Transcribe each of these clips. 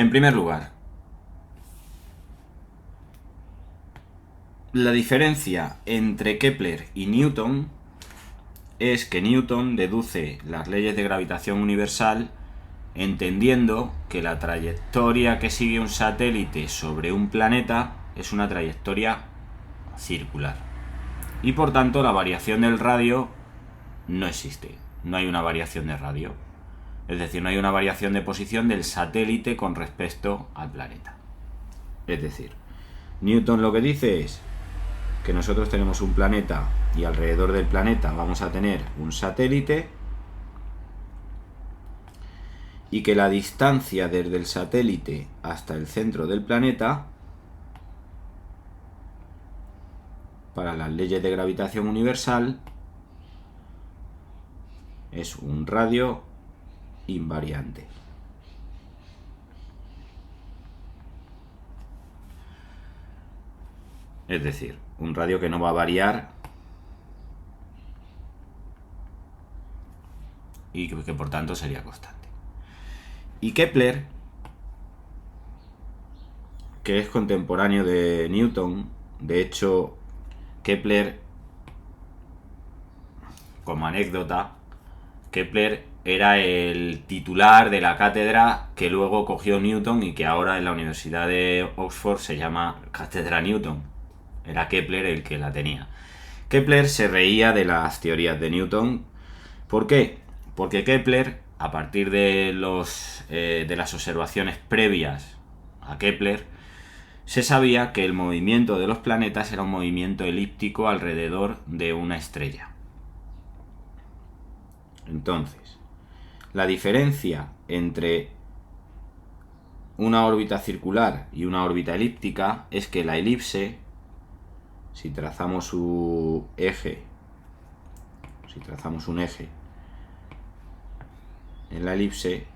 En primer lugar, la diferencia entre Kepler y Newton es que Newton deduce las leyes de gravitación universal entendiendo que la trayectoria que sigue un satélite sobre un planeta es una trayectoria circular. Y por tanto la variación del radio no existe. No hay una variación de radio. Es decir, no hay una variación de posición del satélite con respecto al planeta. Es decir, Newton lo que dice es que nosotros tenemos un planeta y alrededor del planeta vamos a tener un satélite y que la distancia desde el satélite hasta el centro del planeta, para las leyes de gravitación universal, es un radio invariante. Es decir, un radio que no va a variar y que por tanto sería constante. Y Kepler, que es contemporáneo de Newton, de hecho, Kepler, como anécdota, Kepler era el titular de la cátedra que luego cogió Newton y que ahora en la Universidad de Oxford se llama Cátedra Newton. Era Kepler el que la tenía. Kepler se reía de las teorías de Newton. ¿Por qué? Porque Kepler, a partir de las observaciones previas a Kepler, se sabía que el movimiento de los planetas era un movimiento elíptico alrededor de una estrella. Entonces, la diferencia entre una órbita circular y una órbita elíptica es que la elipse, si trazamos su eje, si trazamos un eje en la elipse,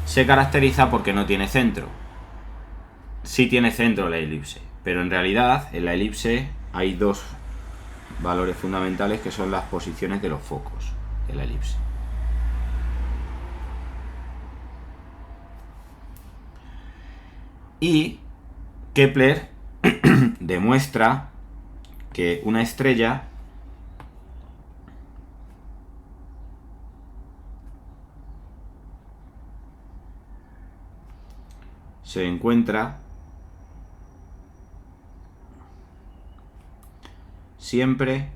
se caracteriza porque no tiene centro. Sí tiene centro la elipse, pero en realidad en la elipse hay dos valores fundamentales que son las posiciones de los focos de la elipse. Y Kepler demuestra que una estrella se encuentra siempre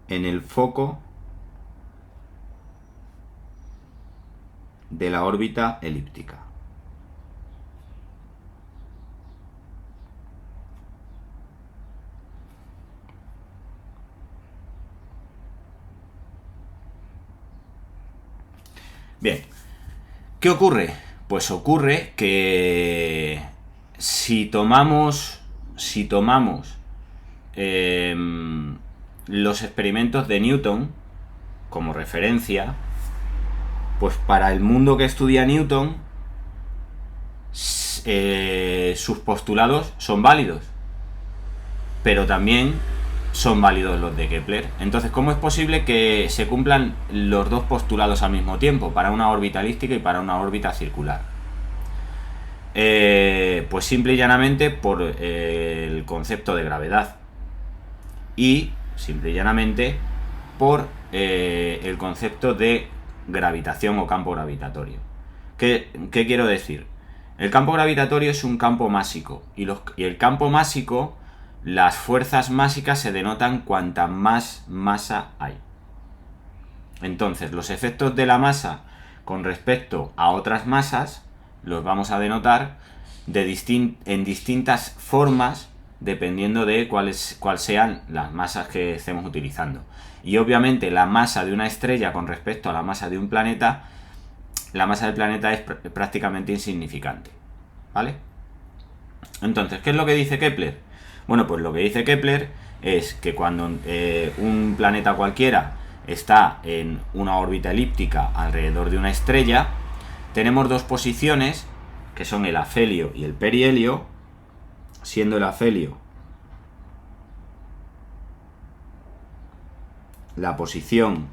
en el foco de la órbita elíptica. Bien, ¿qué ocurre? Pues ocurre que si tomamos los experimentos de Newton como referencia, pues para el mundo que estudia Newton, sus postulados son válidos, pero también son válidos los de Kepler. Entonces, ¿cómo es posible que se cumplan los dos postulados al mismo tiempo, para una órbita elíptica y para una órbita circular? Pues simple y llanamente por el concepto de gravedad y simple y llanamente por el concepto de gravitación o campo gravitatorio. ¿Qué quiero decir? El campo gravitatorio es un campo másico y el campo másico, las fuerzas másicas se denotan cuanta más masa hay. Entonces, los efectos de la masa con respecto a otras masas los vamos a denotar en distintas formas dependiendo de cuáles sean las masas que estemos utilizando. Y obviamente la masa de una estrella con respecto a la masa de un planeta, la masa del planeta es prácticamente insignificante, ¿vale? Entonces, ¿qué es lo que dice Kepler? Bueno, pues lo que dice Kepler es que cuando un planeta cualquiera está en una órbita elíptica alrededor de una estrella, tenemos dos posiciones que son el afelio y el perihelio, siendo el afelio la posición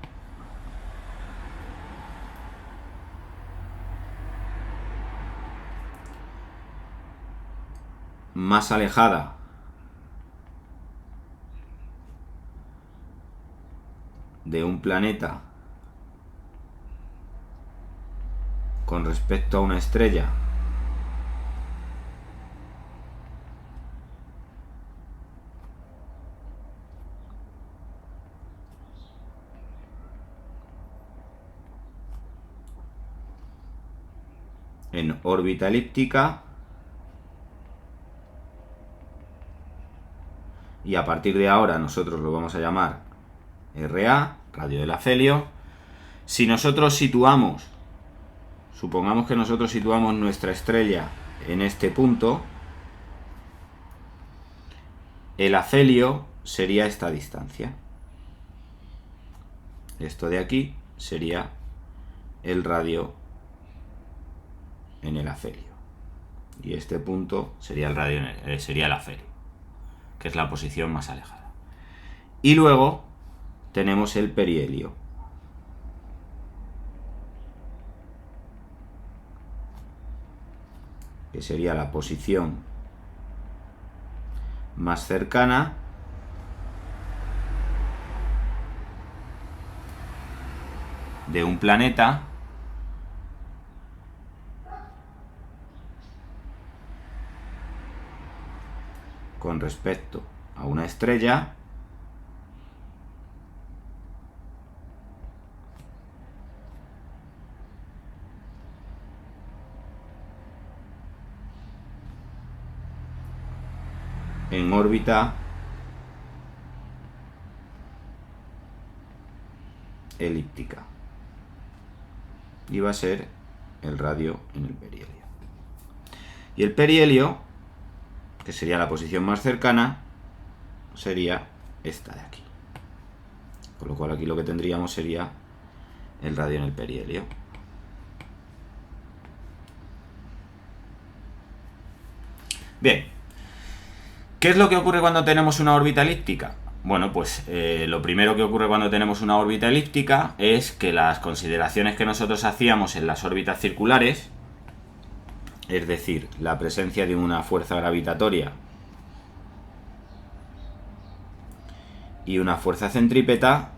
más alejada de un planeta con respecto a una estrella en órbita elíptica, y a partir de ahora nosotros lo vamos a llamar RA, radio del afelio. Si nosotros supongamos que nosotros situamos nuestra estrella en este punto, el afelio sería esta distancia. Esto de aquí sería el radio en el afelio. Y este punto sería el radio sería el afelio, que es la posición más alejada. Y luego tenemos el perihelio, que sería la posición más cercana de un planeta con respecto a una estrella en órbita elíptica, y va a ser el radio en el perihelio. Y el perihelio, que sería la posición más cercana, sería esta de aquí, con lo cual aquí lo que tendríamos sería el radio en el perihelio. Bien, ¿qué es lo que ocurre cuando tenemos una órbita elíptica? Bueno, pues lo primero que ocurre cuando tenemos una órbita elíptica es que las consideraciones que nosotros hacíamos en las órbitas circulares, es decir, la presencia de una fuerza gravitatoria y una fuerza centrípeta,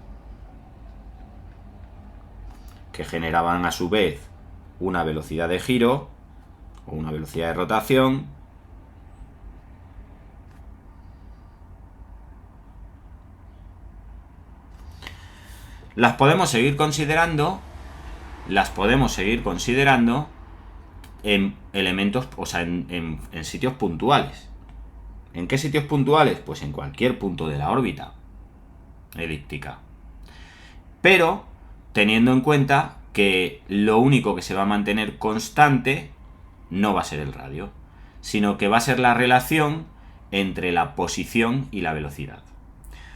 que generaban a su vez una velocidad de giro o una velocidad de rotación, las podemos seguir considerando en elementos, o sea, en sitios puntuales. ¿En qué sitios puntuales? Pues en cualquier punto de la órbita elíptica. Pero teniendo en cuenta que lo único que se va a mantener constante no va a ser el radio, sino que va a ser la relación entre la posición y la velocidad.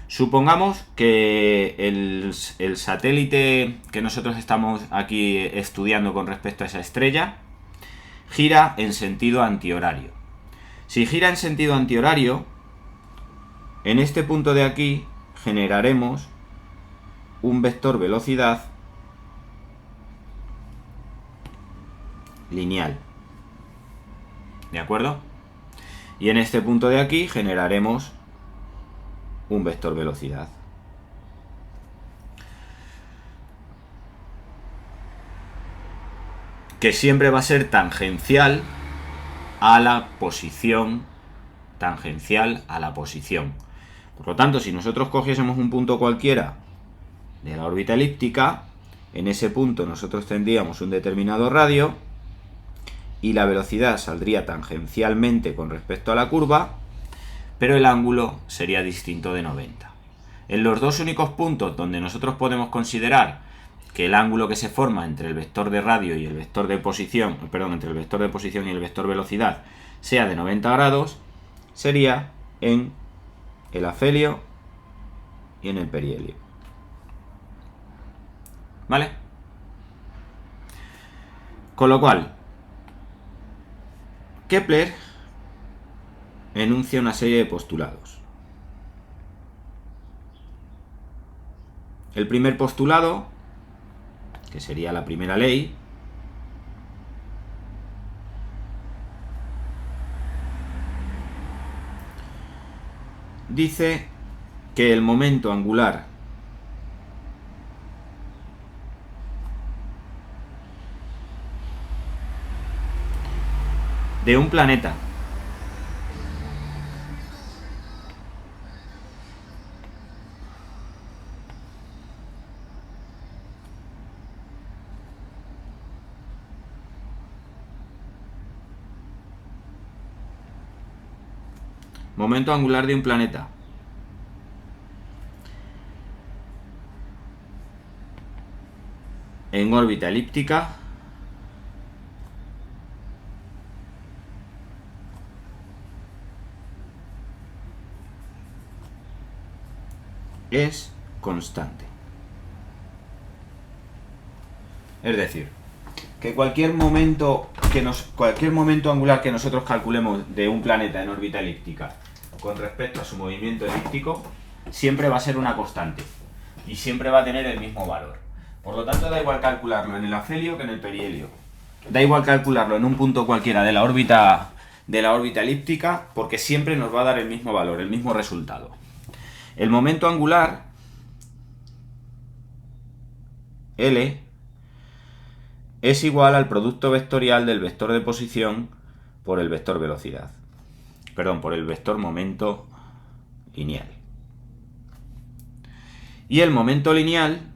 Supongamos que el satélite que nosotros estamos aquí estudiando con respecto a esa estrella gira en sentido antihorario. Si gira en sentido antihorario, en este punto de aquí generaremos un vector velocidad lineal. ¿De acuerdo? Y en este punto de aquí generaremos un vector velocidad. Que siempre va a ser tangencial a la posición. Por lo tanto, si nosotros cogiésemos un punto cualquiera de la órbita elíptica, en ese punto nosotros tendríamos un determinado radio y la velocidad saldría tangencialmente con respecto a la curva, pero el ángulo sería distinto de 90. En los dos únicos puntos donde nosotros podemos considerar que el ángulo que se forma entre el vector de radio y el vector de posición, entre el vector de posición y el vector velocidad sea de 90 grados, sería en el afelio y en el perihelio. ¿Vale? Con lo cual, Kepler enuncia una serie de postulados. El primer postulado, que sería la primera ley, dice que el momento angular de un planeta en órbita elíptica es constante. Es decir, que cualquier momento angular que nosotros calculemos de un planeta en órbita elíptica con respecto a su movimiento elíptico siempre va a ser una constante y siempre va a tener el mismo valor. Por lo tanto, da igual calcularlo en el afelio que en el perihelio. Da igual calcularlo en un punto cualquiera de la órbita elíptica, porque siempre nos va a dar el mismo valor, el mismo resultado. El momento angular, L, es igual al producto vectorial del vector de posición por el vector velocidad. Perdón, por el vector momento lineal. Y el momento lineal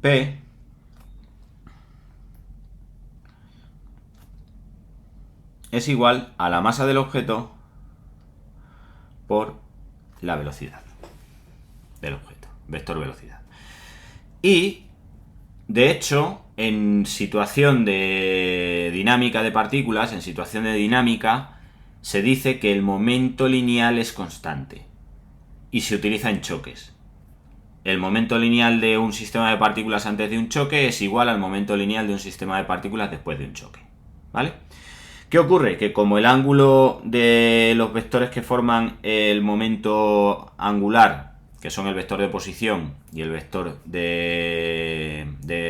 P es igual a la masa del objeto por la velocidad del objeto, vector velocidad. Y, de hecho, en situación de dinámica de partículas, en situación de dinámica, se dice que el momento lineal es constante y se utiliza en choques. El momento lineal de un sistema de partículas antes de un choque es igual al momento lineal de un sistema de partículas después de un choque. ¿Vale? ¿Qué ocurre? Que como el ángulo de los vectores que forman el momento angular, que son el vector de posición y el vector de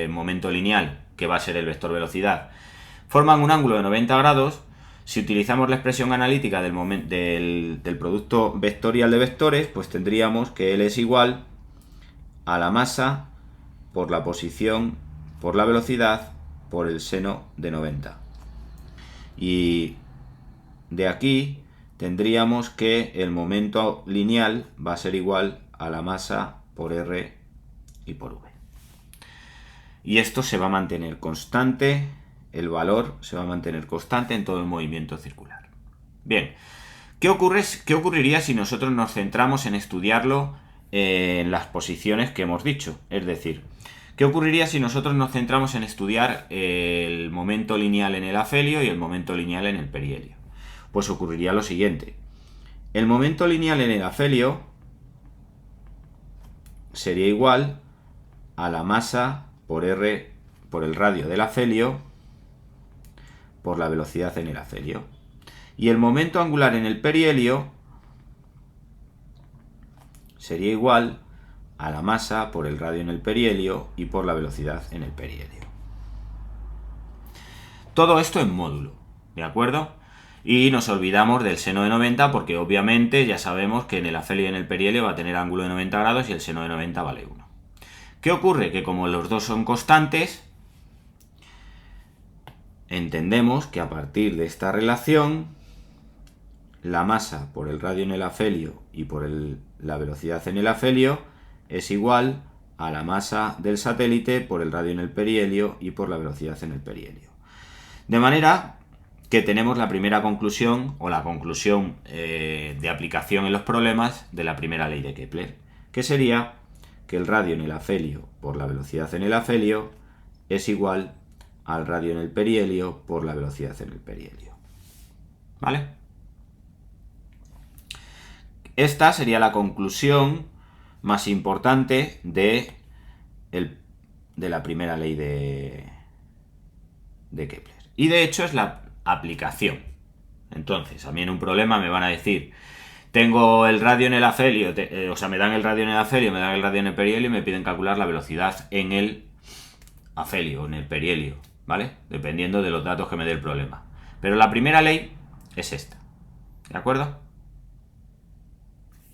momento lineal, que va a ser el vector velocidad, forman un ángulo de 90 grados, si utilizamos la expresión analítica del producto vectorial de vectores, pues tendríamos que L es igual a la masa por la posición por la velocidad por el seno de 90. Y de aquí tendríamos que el momento lineal va a ser igual a la masa por R y por V. Y esto se va a mantener constante, el valor se va a mantener constante en todo el movimiento circular. Bien, ¿qué ocurriría si nosotros nos centramos en estudiarlo en las posiciones que hemos dicho? Es decir, ¿qué ocurriría si nosotros nos centramos en estudiar el momento lineal en el afelio y el momento lineal en el perihelio? Pues ocurriría lo siguiente. El momento lineal en el afelio sería igual a la masa por R por el radio del afelio por la velocidad en el afelio. Y el momento angular en el perihelio sería igual a la masa por el radio en el perihelio y por la velocidad en el perihelio. Todo esto en módulo, ¿de acuerdo? Y nos olvidamos del seno de 90 porque obviamente ya sabemos que en el afelio y en el perihelio va a tener ángulo de 90 grados y el seno de 90 vale 1. ¿Qué ocurre? Que como los dos son constantes, entendemos que a partir de esta relación la masa por el radio en el afelio y por la velocidad en el afelio es igual a la masa del satélite por el radio en el perihelio y por la velocidad en el perihelio. De manera que tenemos la primera conclusión, o la conclusión de aplicación en los problemas de la primera ley de Kepler, que sería que el radio en el afelio por la velocidad en el afelio es igual al radio en el perihelio por la velocidad en el perihelio. ¿Vale? Esta sería la conclusión más importante de la primera ley de Kepler. Y de hecho es la aplicación. Entonces, a mí en un problema me van a decir, tengo el radio en el afelio, me dan el radio en el afelio, me dan el radio en el perihelio y me piden calcular la velocidad en el afelio, en el perihelio, ¿vale? Dependiendo de los datos que me dé el problema. Pero la primera ley es esta, ¿de acuerdo?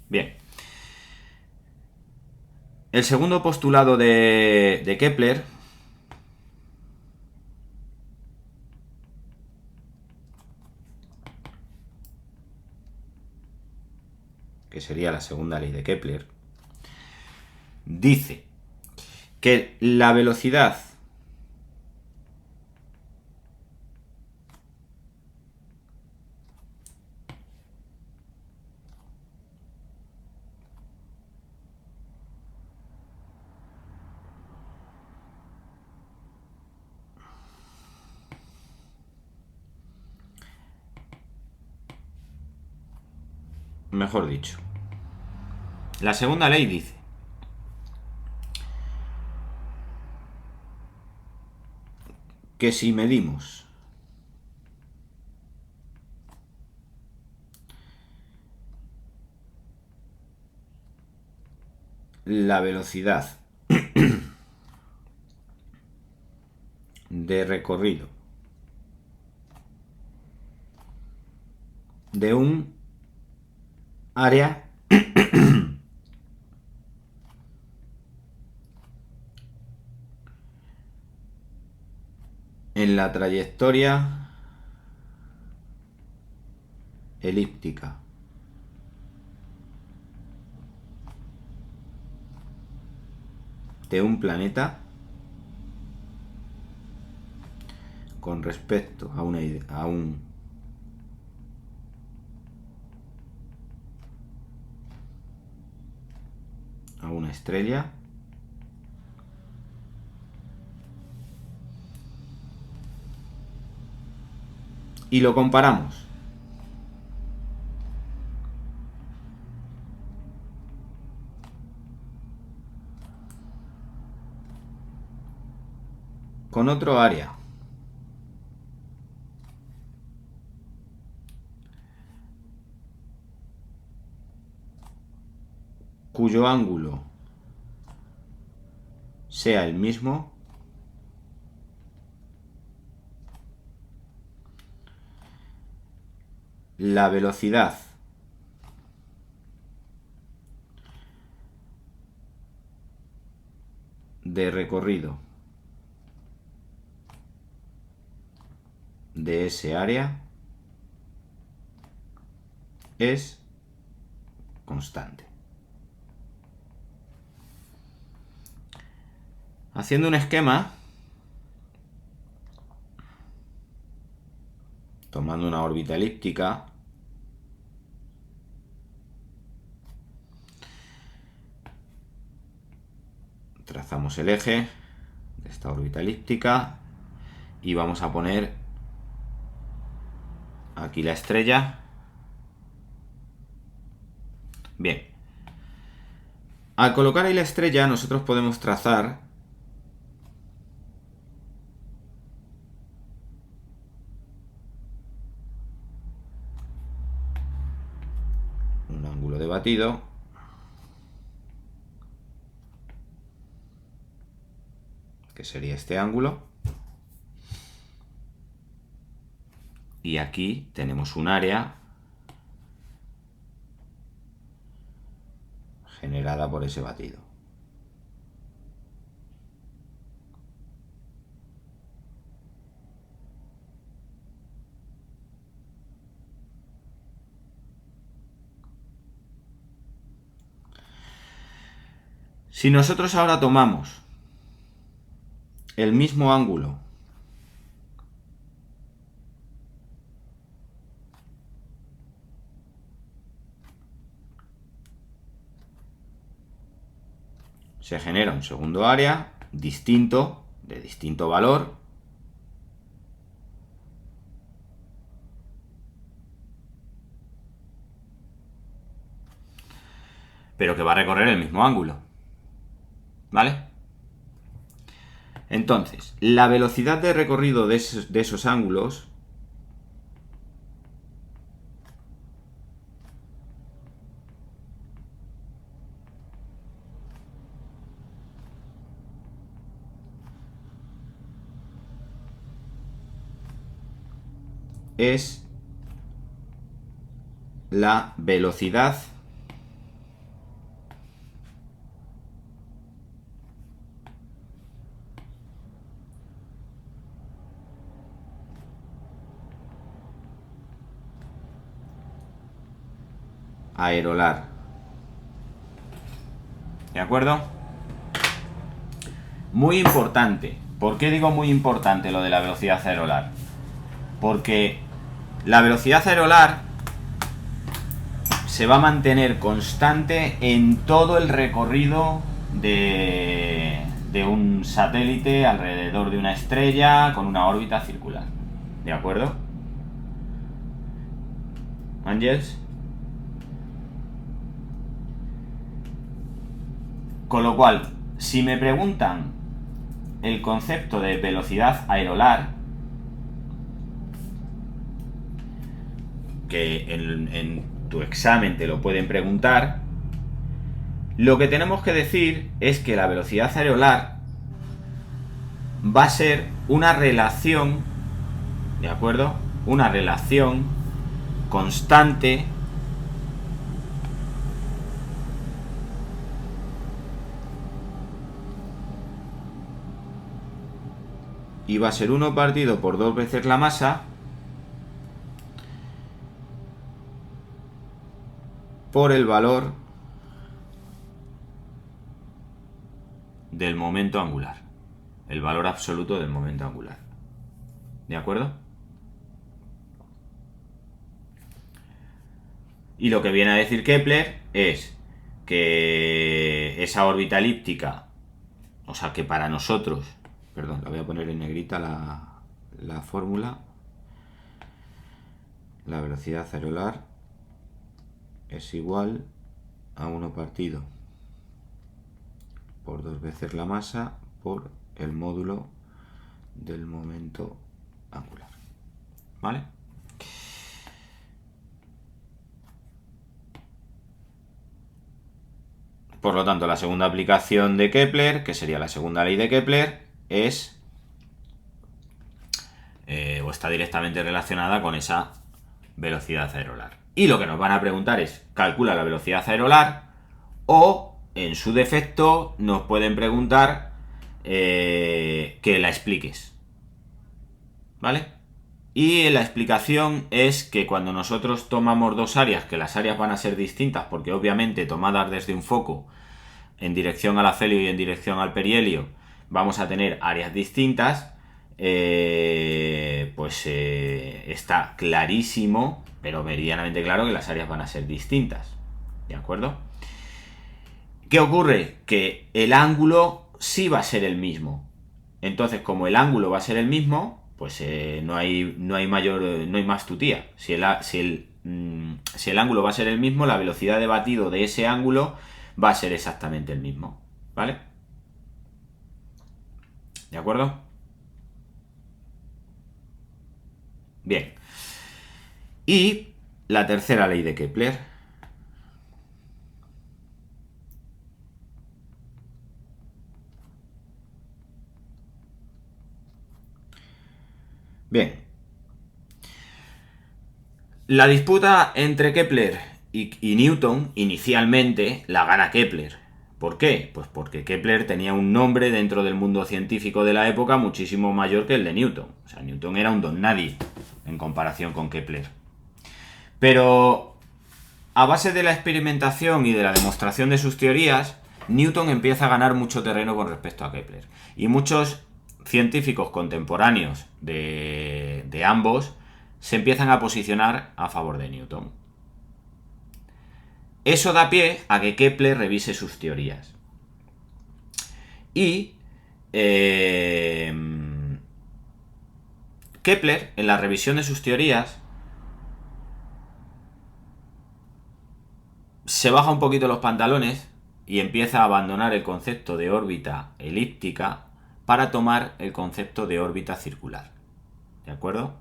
Bien. El segundo postulado de Kepler que sería la segunda ley de Kepler, dice que la velocidad mejor dicho, la segunda ley dice que si medimos la velocidad de recorrido de un área en la trayectoria elíptica de un planeta con respecto a una estrella y lo comparamos con otro área cuyo ángulo sea el mismo, la velocidad de recorrido de ese área es constante. Haciendo un esquema, tomando una órbita elíptica, trazamos el eje de esta órbita elíptica y vamos a poner aquí la estrella. Bien, al colocar ahí la estrella nosotros podemos trazar un ángulo de batido que sería este ángulo, y aquí tenemos un área generada por ese batido. Si nosotros ahora tomamos el mismo ángulo se genera un segundo área distinto, de distinto valor, pero que va a recorrer el mismo ángulo, ¿vale? Entonces, la velocidad de recorrido de esos ángulos es la velocidad aerolar. ¿De acuerdo? Muy importante. ¿Por qué digo muy importante lo de la velocidad aerolar? Porque la velocidad aerolar se va a mantener constante en todo el recorrido de un satélite alrededor de una estrella con una órbita circular. ¿De acuerdo? Ángels. Con lo cual, si me preguntan el concepto de velocidad aerolar, que en tu examen te lo pueden preguntar, lo que tenemos que decir es que la velocidad aerolar va a ser una relación, ¿de acuerdo? Una relación constante y va a ser 1 partido por 2 veces la masa por el valor del momento angular, el valor absoluto del momento angular. ¿De acuerdo? Y lo que viene a decir Kepler es que esa órbita elíptica, o sea que para nosotros, perdón, la voy a poner en negrita la fórmula, la velocidad aerolar es igual a 1 partido por 2 veces la masa por el módulo del momento angular. ¿Vale? Por lo tanto, la segunda aplicación de Kepler, que sería la segunda ley de Kepler, es o está directamente relacionada con esa velocidad aerolar. Y lo que nos van a preguntar es, calcula la velocidad aerolar, o en su defecto nos pueden preguntar que la expliques. ¿Vale? Y la explicación es que cuando nosotros tomamos dos áreas, que las áreas van a ser distintas, porque obviamente tomadas desde un foco en dirección al afelio y en dirección al perihelio, vamos a tener áreas distintas, está clarísimo, pero meridianamente claro, que las áreas van a ser distintas. ¿De acuerdo? ¿Qué ocurre? Que el ángulo sí va a ser el mismo. Entonces, como el ángulo va a ser el mismo, pues no hay más tutía. Si el ángulo va a ser el mismo, la velocidad de batido de ese ángulo va a ser exactamente el mismo. ¿Vale? ¿De acuerdo? Bien. Y la tercera ley de Kepler. Bien. La disputa entre Kepler y Newton inicialmente la gana Kepler. ¿Por qué? Pues porque Kepler tenía un nombre dentro del mundo científico de la época muchísimo mayor que el de Newton. O sea, Newton era un don nadie en comparación con Kepler. Pero a base de la experimentación y de la demostración de sus teorías, Newton empieza a ganar mucho terreno con respecto a Kepler. Y muchos científicos contemporáneos de ambos se empiezan a posicionar a favor de Newton. Eso da pie a que Kepler revise sus teorías. Y Kepler, en la revisión de sus teorías, se baja un poquito los pantalones y empieza a abandonar el concepto de órbita elíptica para tomar el concepto de órbita circular. ¿De acuerdo?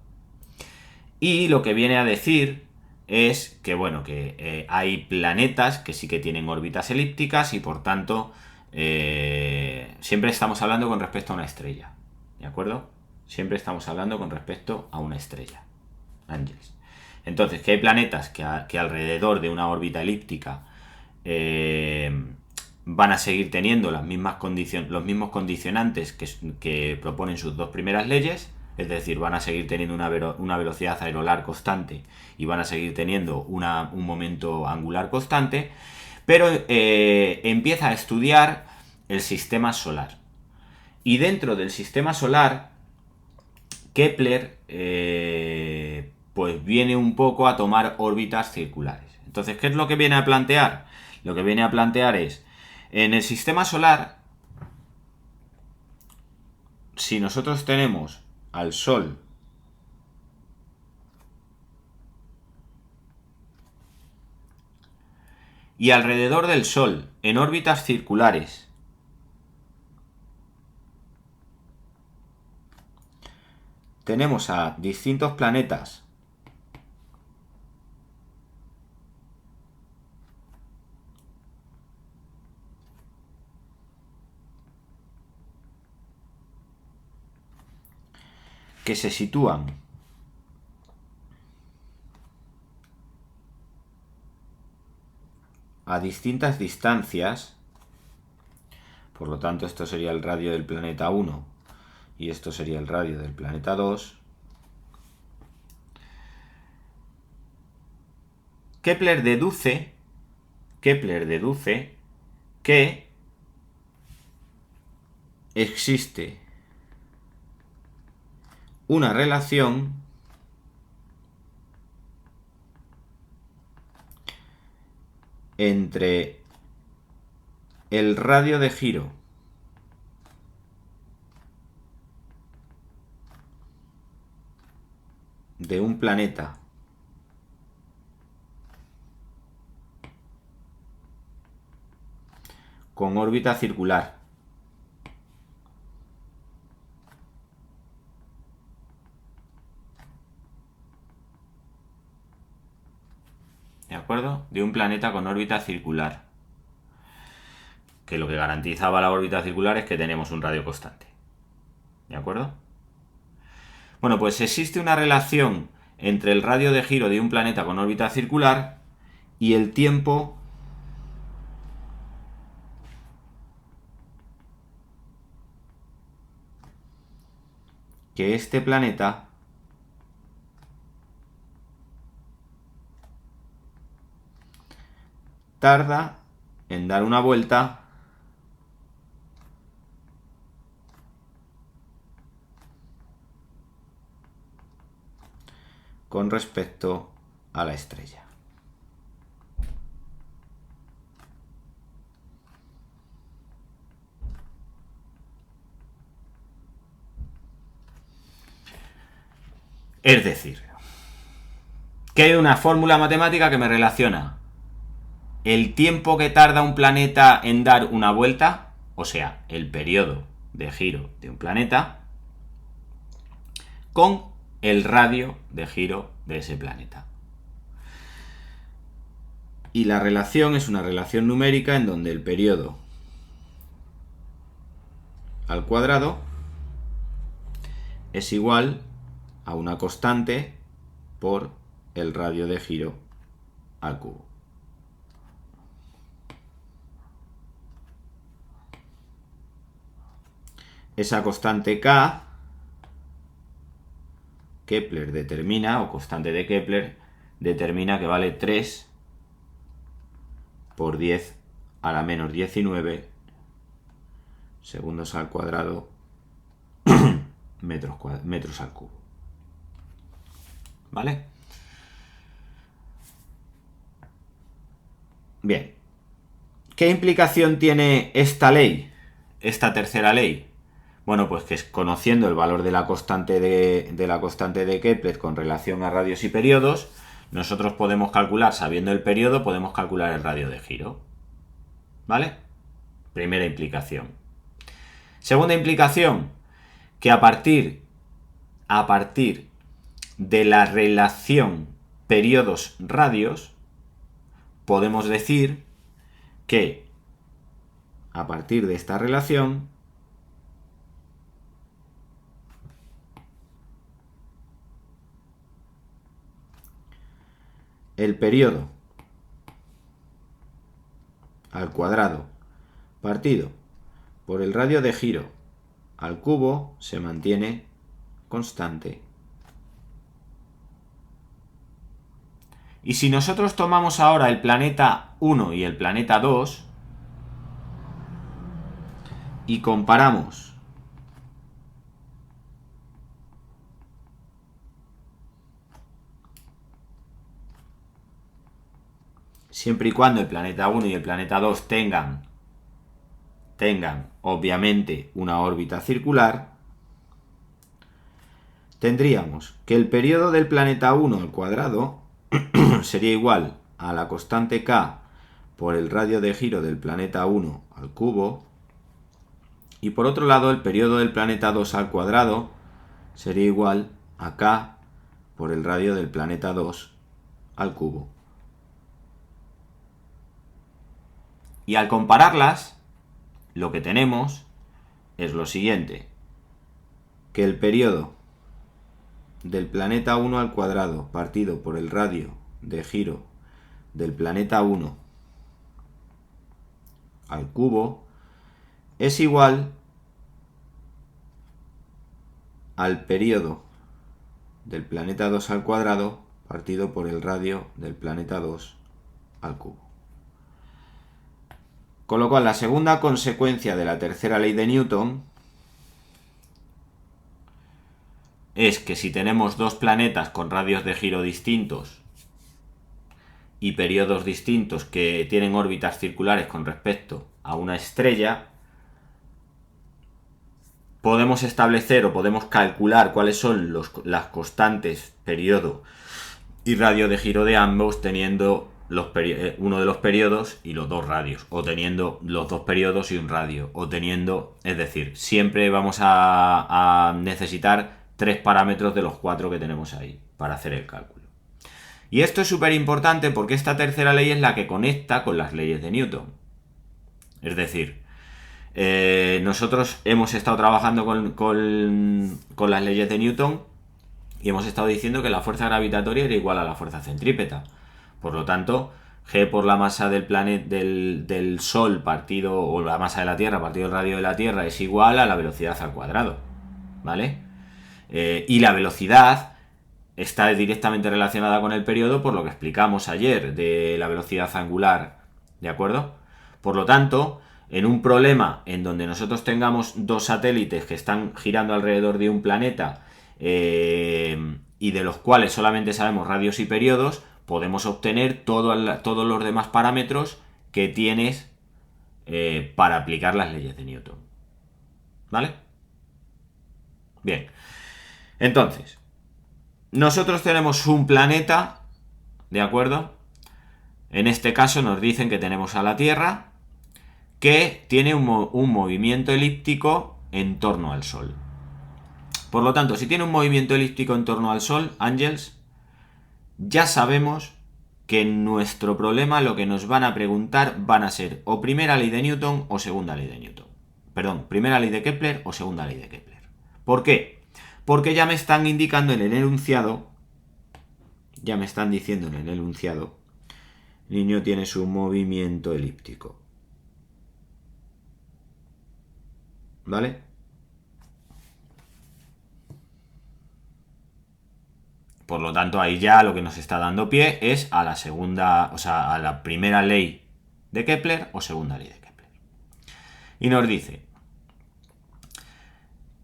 Y lo que viene a decir es que, bueno, que hay planetas que sí que tienen órbitas elípticas y por tanto siempre estamos hablando con respecto a una estrella. ¿De acuerdo? Siempre estamos hablando con respecto a una estrella. Ángeles. Entonces, que hay planetas que alrededor de una órbita elíptica van a seguir teniendo los mismos condicionantes que proponen sus dos primeras leyes, es decir, van a seguir teniendo una velocidad aerolar constante y van a seguir teniendo un momento angular constante, pero empieza a estudiar el sistema solar. Y dentro del sistema solar, Kepler pues viene un poco a tomar órbitas circulares. Entonces, ¿qué es lo que viene a plantear? Lo que viene a plantear es, en el sistema solar, si nosotros tenemos al Sol y alrededor del Sol, en órbitas circulares, tenemos a distintos planetas que se sitúan a distintas distancias, por lo tanto esto sería el radio del planeta 1 y esto sería el radio del planeta 2, Kepler deduce que existe una relación entre el radio de giro de un planeta con órbita circular ¿de acuerdo? De un planeta con órbita circular, que lo que garantizaba la órbita circular es que tenemos un radio constante, ¿de acuerdo? Bueno, pues existe una relación entre el radio de giro de un planeta con órbita circular y el tiempo que este planeta tarda en dar una vuelta con respecto a la estrella. Es decir, que hay una fórmula matemática que me relaciona el tiempo que tarda un planeta en dar una vuelta, o sea, el periodo de giro de un planeta, con el radio de giro de ese planeta. Y la relación es una relación numérica en donde el periodo al cuadrado es igual a una constante por el radio de giro al cubo. Esa constante K, Kepler determina, o constante de Kepler, determina que vale 3 por 10 a la menos 19 segundos al cuadrado metros al cubo. ¿Vale? Bien. ¿Qué implicación tiene esta ley? Esta tercera ley. Bueno, pues que conociendo el valor de la constante de Kepler con relación a radios y periodos, nosotros podemos calcular, sabiendo el periodo, podemos calcular el radio de giro. ¿Vale? Primera implicación. Segunda implicación, que a partir de la relación periodos-radios, podemos decir que a partir de esta relación el periodo al cuadrado partido por el radio de giro al cubo se mantiene constante. Y si nosotros tomamos ahora el planeta 1 y el planeta 2 y comparamos siempre y cuando el planeta 1 y el planeta 2 tengan obviamente una órbita circular, tendríamos que el periodo del planeta 1 al cuadrado sería igual a la constante k por el radio de giro del planeta 1 al cubo, y por otro lado el periodo del planeta 2 al cuadrado sería igual a k por el radio del planeta 2 al cubo. Y al compararlas, lo que tenemos es lo siguiente, que el periodo del planeta 1 al cuadrado partido por el radio de giro del planeta 1 al cubo es igual al periodo del planeta 2 al cuadrado partido por el radio del planeta 2 al cubo. Con lo cual, la segunda consecuencia de la tercera ley de Newton es que si tenemos dos planetas con radios de giro distintos y periodos distintos que tienen órbitas circulares con respecto a una estrella, podemos establecer o podemos calcular cuáles son las constantes periodo y radio de giro de ambos teniendo uno de los periodos y los dos radios, o teniendo los dos periodos y un radio, o teniendo, es decir, siempre vamos a necesitar 3 parámetros de los 4 que tenemos ahí para hacer el cálculo. Y esto es súper importante porque esta tercera ley es la que conecta con las leyes de Newton. Es decir, nosotros hemos estado trabajando con las leyes de Newton y hemos estado diciendo que la fuerza gravitatoria era igual a la fuerza centrípeta. Por lo tanto, G por la masa del planeta del Sol partido, o la masa de la Tierra partido el radio de la Tierra, es igual a la velocidad al cuadrado, ¿vale? Y la velocidad está directamente relacionada con el periodo por lo que explicamos ayer de la velocidad angular, ¿de acuerdo? Por lo tanto, en un problema en donde nosotros tengamos dos satélites que están girando alrededor de un planeta y de los cuales solamente sabemos radios y periodos, podemos obtener todos los demás parámetros que tienes para aplicar las leyes de Newton. ¿Vale? Bien. Entonces, nosotros tenemos un planeta, ¿de acuerdo? En este caso nos dicen que tenemos a la Tierra, que tiene un movimiento elíptico en torno al Sol. Por lo tanto, si tiene un movimiento elíptico en torno al Sol, Ángels, ya sabemos que en nuestro problema lo que nos van a preguntar van a ser o primera ley de Newton o segunda ley de Newton. Perdón, primera ley de Kepler o segunda ley de Kepler. ¿Por qué? Porque ya me están indicando en el enunciado, ya me están diciendo en el enunciado, el niño tiene su movimiento elíptico. ¿Vale? Por lo tanto, ahí ya lo que nos está dando pie es a la segunda, o sea, a la primera ley de Kepler o segunda ley de Kepler. Y nos dice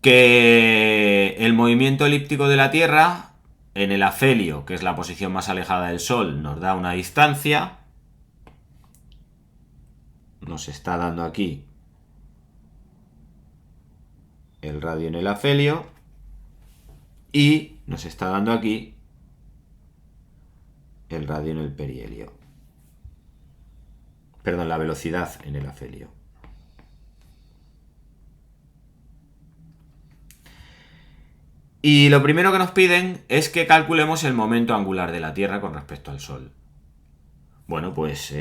que el movimiento elíptico de la Tierra en el afelio, que es la posición más alejada del Sol, nos da una distancia. Nos está dando aquí el radio en el afelio y nos está dando aquí el radio en el perihelio. Perdón, la velocidad en el afelio. Y lo primero que nos piden es que calculemos el momento angular de la Tierra con respecto al Sol. Bueno, pues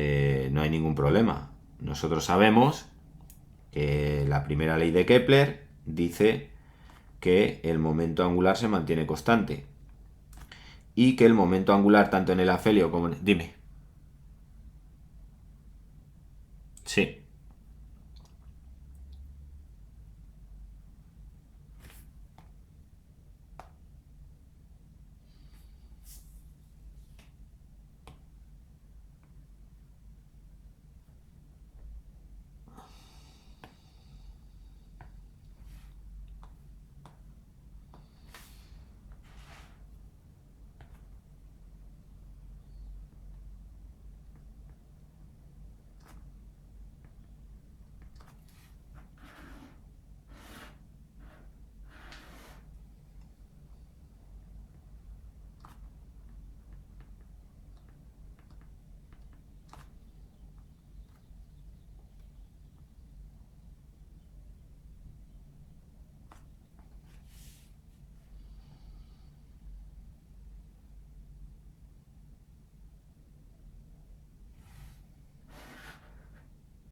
no hay ningún problema. Nosotros sabemos que la primera ley de Kepler dice que el momento angular se mantiene constante. y que el momento angular tanto en el afelio como en... Dime. Sí.